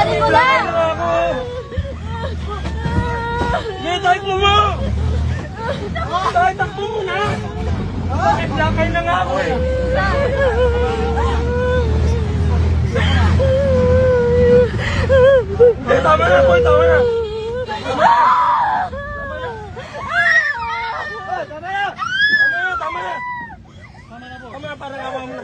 Tanggalin mo na! Hindi, takbo mo! Takbo mo na! Lakay na nga ako eh! Tama na, boy! Tama na! Tama na, parang awa mo na.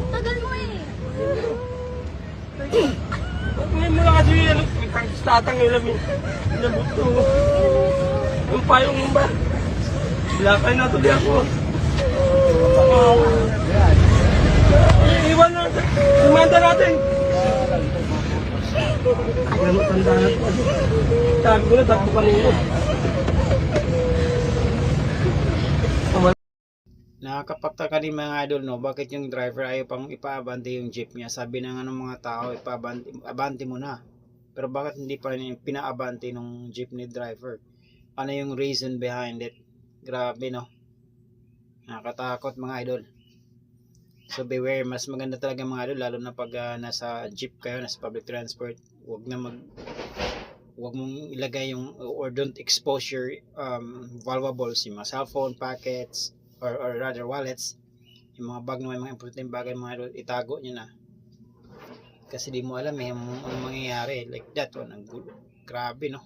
Tagal mo eh! Ngayon mo lang kasi tatang ilamin. Nabuto. Yung payong ba? Lakay na tuloy ako. Iwan na. Sumanda natin. Ganun tanda na ito. Tago na, takbo kanina. Nakakapagtaka din mga idol, no, bakit yung driver ayaw pang ipaabante yung jeep niya. Sabi ng mga tao, abante mo na, pero bakit hindi pa rin pinaabante ng jeepney driver? Ano yung reason behind it? Grabe, no, nakakatakot mga idol. So beware, mas maganda talaga mga idol, lalo na pag nasa jeep kayo, nasa public transport, wag mong ilagay yung, or don't expose your valuables, yung mga cellphone, packets, or rather wallets, yung mga bag na may mga importanteng bagay mga idol, itago nyo na, kasi di mo alam anong mangyayari like that. Grabe, no.